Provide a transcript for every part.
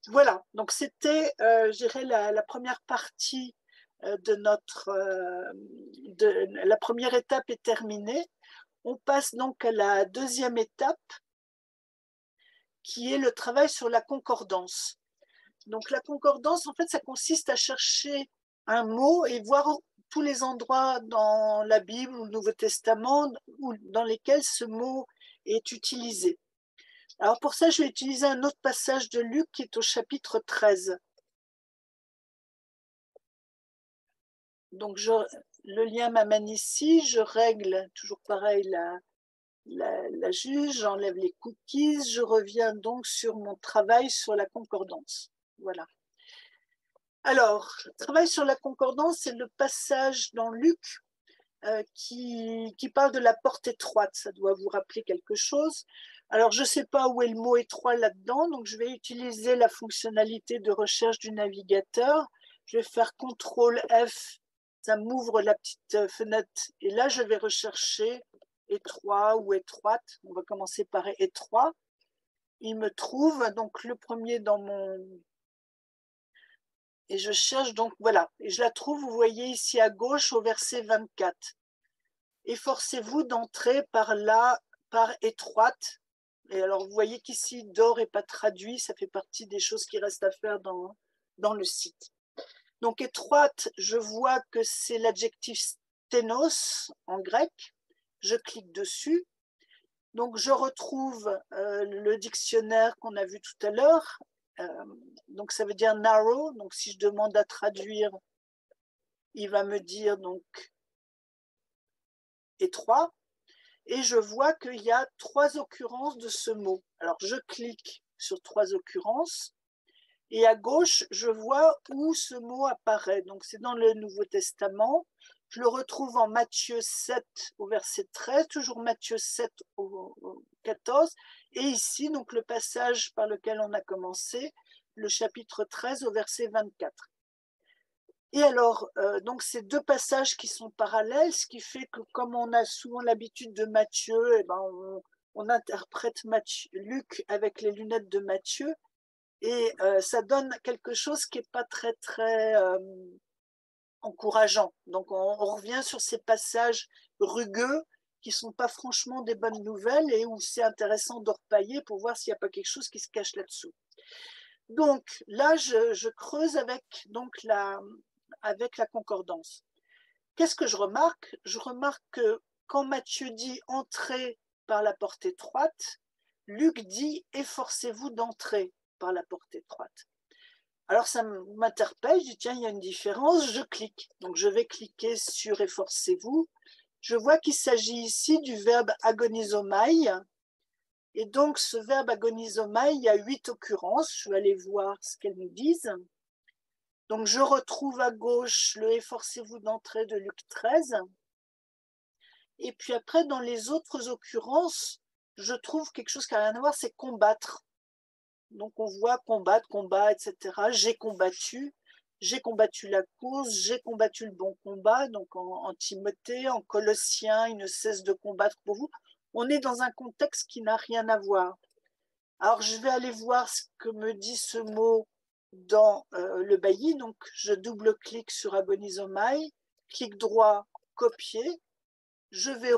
Voilà, donc c'était, je dirais, la première partie la première étape est terminée. On passe donc à la deuxième étape, qui est le travail sur la concordance. Donc la concordance, en fait, ça consiste à chercher un mot et voir tous les endroits dans la Bible ou le Nouveau Testament dans lesquels ce mot est utilisé. Alors pour ça, je vais utiliser un autre passage de Luc qui est au chapitre 13. Donc le lien m'amène ici, je règle toujours pareil la juge, j'enlève les cookies, je reviens donc sur mon travail sur la concordance. Voilà. Alors, travail sur la concordance, c'est le passage dans Luc qui parle de la porte étroite. Ça doit vous rappeler quelque chose. Alors, je ne sais pas où est le mot étroit là-dedans, donc je vais utiliser la fonctionnalité de recherche du navigateur. Je vais faire CTRL F, ça m'ouvre la petite fenêtre, et là, je vais rechercher étroit ou étroite. On va commencer par étroit. Il me trouve, donc le premier dans mon... Et je cherche donc, voilà, et je la trouve, vous voyez ici à gauche au verset 24. Efforcez-vous d'entrer par là, par étroite. Et alors, vous voyez qu'ici, d'or n'est pas traduit, ça fait partie des choses qui restent à faire dans le site. Donc, étroite, je vois que c'est l'adjectif sténos en grec. Je clique dessus. Donc, je retrouve le dictionnaire qu'on a vu tout à l'heure. Donc, ça veut dire narrow. Donc, si je demande à traduire, il va me dire donc étroit. Et je vois qu'il y a 3 occurrences de ce mot. Alors, je clique sur 3 occurrences. Et à gauche, je vois où ce mot apparaît. Donc, c'est dans le Nouveau Testament. Je le retrouve en Matthieu 7 au verset 13, toujours Matthieu 7 au 14. Et ici, donc, le passage par lequel on a commencé, le chapitre 13 au verset 24. Et alors, donc ces deux passages qui sont parallèles, ce qui fait que comme on a souvent l'habitude de Matthieu, eh ben on interprète Luc avec les lunettes de Matthieu, et ça donne quelque chose qui n'est pas très, très encourageant. Donc on revient sur ces passages rugueux qui ne sont pas franchement des bonnes nouvelles et où c'est intéressant de repailler pour voir s'il n'y a pas quelque chose qui se cache là-dessous. Donc là, je creuse avec donc avec la concordance. Qu'est-ce que je remarque? Je remarque que quand Matthieu dit entrez par la porte étroite, Luc dit efforcez-vous d'entrer par la porte étroite. Alors ça m'interpelle, je dis tiens, il y a une différence, je clique. Donc je vais cliquer sur efforcez-vous. Je vois qu'il s'agit ici du verbe agonizomai. Et donc ce verbe agonizomai, il y a 8 occurrences. Je vais aller voir ce qu'elles nous disent. Donc, je retrouve à gauche le efforcez-vous d'entrer de Luc 13. Et puis après, dans les autres occurrences, je trouve quelque chose qui n'a rien à voir, c'est combattre. Donc, on voit combattre, combat, etc. J'ai combattu la course, j'ai combattu le bon combat. Donc, en Timothée, en Colossiens, il ne cesse de combattre pour vous. On est dans un contexte qui n'a rien à voir. Alors, je vais aller voir ce que me dit ce mot dans le bailli. Donc, je double-clique sur Agonizomai, clic droit, copier. Je vais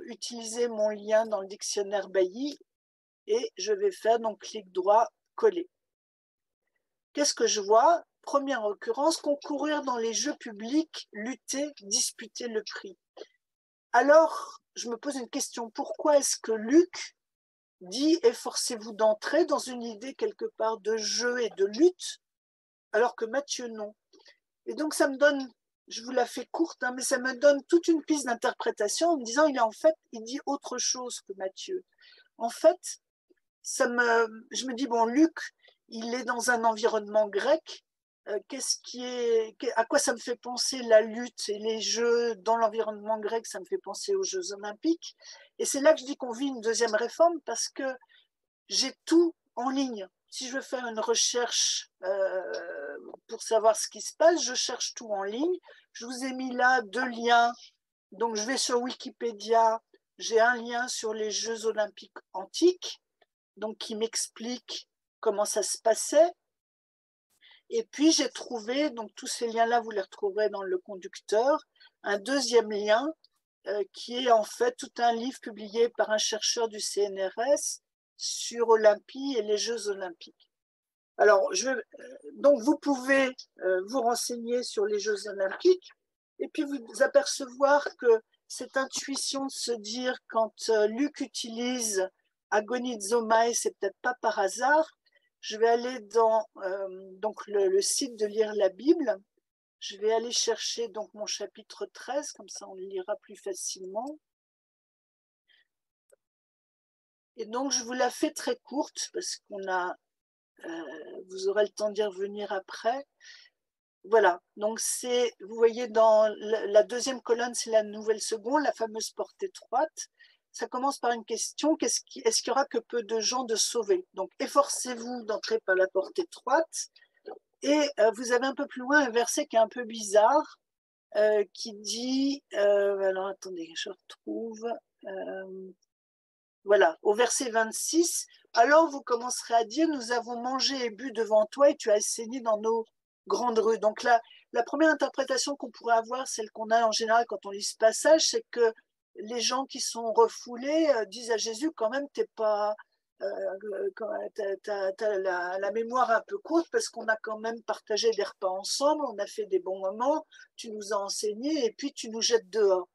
utiliser mon lien dans le dictionnaire bailli et je vais faire donc clic droit, coller. Qu'est-ce que je vois? Première occurrence, concourir dans les jeux publics, lutter, disputer le prix. Alors, je me pose une question. Pourquoi est-ce que Luc dit efforcez-vous d'entrer dans une idée quelque part de jeu et de lutte, alors que Matthieu non. Et donc ça me donne, je vous la fais courte, hein, mais ça me donne toute une piste d'interprétation en me disant il dit autre chose que Matthieu. En fait, je me dis bon, Luc, il est dans un environnement grec. À quoi ça me fait penser la lutte et les jeux dans l'environnement grec? Ça me fait penser aux Jeux Olympiques. Et c'est là que je dis qu'on vit une deuxième réforme parce que j'ai tout en ligne. Si je veux faire une recherche pour savoir ce qui se passe, je cherche tout en ligne. Je vous ai mis là 2 liens. Donc, je vais sur Wikipédia. J'ai un lien sur les Jeux olympiques antiques, donc qui m'explique comment ça se passait. Et puis j'ai trouvé, donc tous ces liens-là, vous les retrouverez dans le conducteur, un deuxième lien qui est en fait tout un livre publié par un chercheur du CNRS sur Olympie et les Jeux olympiques. Alors, donc vous pouvez vous renseigner sur les Jeux olympiques et puis vous apercevoir que cette intuition de se dire quand Luc utilise agonizomai, c'est peut-être pas par hasard. Je vais aller dans donc le site de Lire la Bible. Je vais aller chercher donc mon chapitre 13, comme ça on le lira plus facilement. Et donc je vous la fais très courte parce qu'on a, vous aurez le temps d'y revenir après. Voilà, donc c'est, vous voyez dans la deuxième colonne, c'est la nouvelle seconde, la fameuse porte étroite. Ça commence par une question, est-ce qu'il y aura que peu de gens de sauvés? Donc efforcez-vous d'entrer par la porte étroite. Et vous avez un peu plus loin un verset qui est un peu bizarre, qui dit, alors attendez, je retrouve, voilà, au verset 26, alors vous commencerez à dire, nous avons mangé et bu devant toi et tu as assaini dans nos grandes rues. Donc là, la première interprétation qu'on pourrait avoir, celle qu'on a en général quand on lit ce passage, c'est que les gens qui sont refoulés disent à Jésus, quand même, t'es pas... t'as la mémoire un peu courte parce qu'on a quand même partagé des repas ensemble, on a fait des bons moments, tu nous as enseigné et puis tu nous jettes dehors.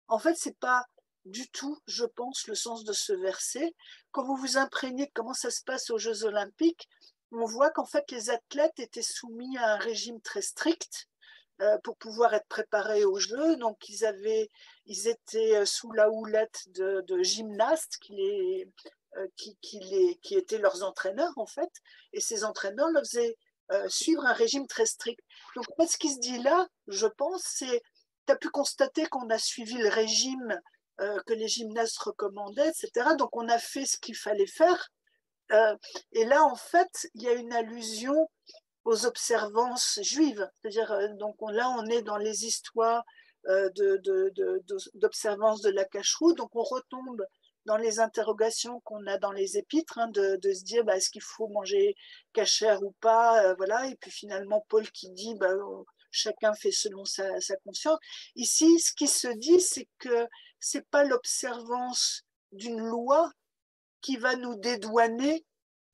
En fait, c'est pas du tout, je pense, le sens de ce verset. Quand vous vous imprégnez de comment ça se passe aux Jeux olympiques, on voit qu'en fait les athlètes étaient soumis à un régime très strict pour pouvoir être préparés aux Jeux. Donc ils étaient sous la houlette de gymnastes qui étaient leurs entraîneurs en fait, et ces entraîneurs leur faisaient suivre un régime très strict. Donc en fait, ce qui se dit là, je pense, c'est tu as pu constater qu'on a suivi le régime que les gymnastes recommandaient, etc. Donc on a fait ce qu'il fallait faire. Et là, en fait, il y a une allusion aux observances juives. C'est-à-dire, donc là, on est dans les histoires d'observance de la cacheroute. Donc on retombe dans les interrogations qu'on a dans les épîtres, hein, de se dire est-ce qu'il faut manger cachère ou pas, voilà. Et puis finalement, Paul qui dit chacun fait selon sa conscience. Ici, ce qui se dit, c'est que ce n'est pas l'observance d'une loi qui va nous dédouaner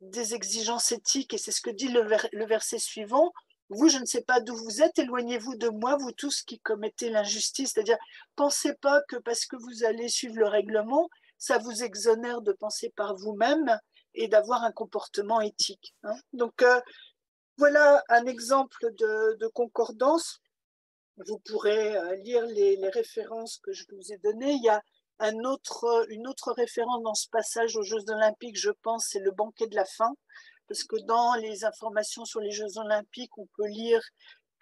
des exigences éthiques. Et c'est ce que dit le verset suivant. Vous, je ne sais pas d'où vous êtes, éloignez-vous de moi, vous tous qui commettez l'injustice. C'est-à-dire, pensez pas que parce que vous allez suivre le règlement, ça vous exonère de penser par vous-même et d'avoir un comportement éthique. Hein. Donc, voilà un exemple de concordance. Vous pourrez lire les références que je vous ai données. Il y a une autre référence dans ce passage aux Jeux olympiques, je pense, c'est le banquet de la faim. Parce que dans les informations sur les Jeux olympiques, on peut lire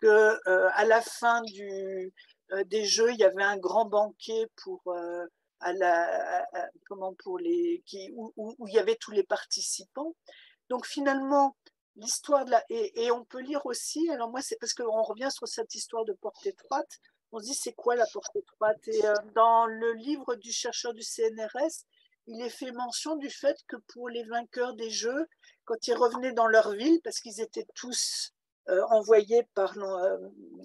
qu'à la fin des Jeux, il y avait un grand banquet où il y avait tous les participants. Donc finalement, l'histoire de et on peut lire aussi, alors moi c'est parce qu'on revient sur cette histoire de porte étroite, on se dit c'est quoi la porte étroite? Et dans le livre du chercheur du CNRS, il est fait mention du fait que pour les vainqueurs des Jeux, quand ils revenaient dans leur ville, parce qu'ils étaient tous envoyés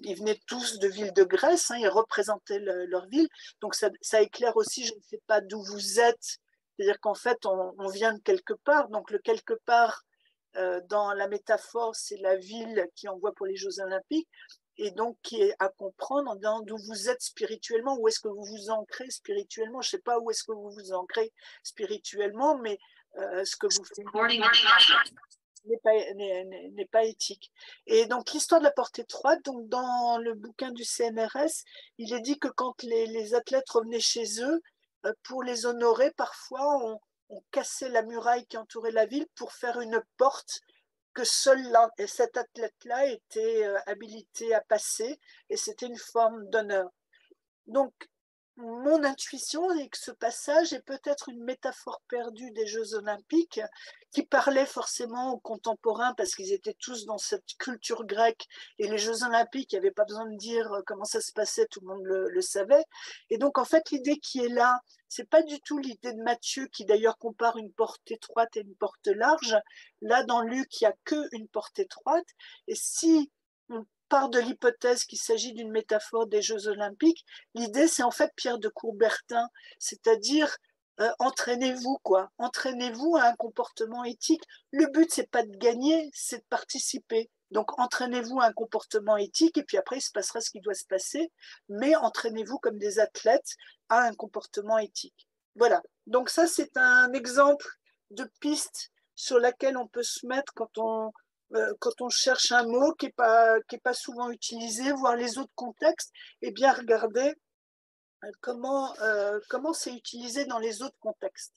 ils venaient tous de villes de Grèce, hein, ils représentaient leur ville, donc ça éclaire aussi, je ne sais pas d'où vous êtes, c'est-à-dire qu'en fait on vient de quelque part, donc le quelque part dans la métaphore, c'est la ville qui envoie pour les Jeux olympiques, et donc qui est à comprendre en disant d'où vous êtes spirituellement, où est-ce que vous vous ancrez spirituellement. Je ne sais pas où est-ce que vous vous ancrez spirituellement, mais ce que vous faites n'est pas éthique. Et donc l'histoire de la porte étroite, donc dans le bouquin du CNRS, il est dit que quand les athlètes revenaient chez eux, pour les honorer, parfois on cassait la muraille qui entourait la ville pour faire une porte que seul cet athlète-là était habilité à passer, et c'était une forme d'honneur. Donc, mon intuition est que ce passage est peut-être une métaphore perdue des Jeux olympiques qui parlait forcément aux contemporains parce qu'ils étaient tous dans cette culture grecque et les Jeux olympiques, il n'y avait pas besoin de dire comment ça se passait, tout le monde le savait. Et donc en fait l'idée qui est là, c'est pas du tout l'idée de Matthieu qui d'ailleurs compare une porte étroite et une porte large. Là dans Luc, il n'y a qu'une porte étroite et si on part de l'hypothèse qu'il s'agit d'une métaphore des Jeux olympiques, l'idée, c'est en fait Pierre de Coubertin, c'est-à-dire entraînez-vous, quoi. Entraînez-vous à un comportement éthique. Le but, c'est pas de gagner, c'est de participer. Donc, entraînez-vous à un comportement éthique et puis après, il se passera ce qui doit se passer, mais entraînez-vous comme des athlètes à un comportement éthique. Voilà. Donc, ça, c'est un exemple de piste sur laquelle on peut se mettre quand on cherche un mot qui est pas souvent utilisé, voir les autres contextes et bien regarder comment c'est utilisé dans les autres contextes.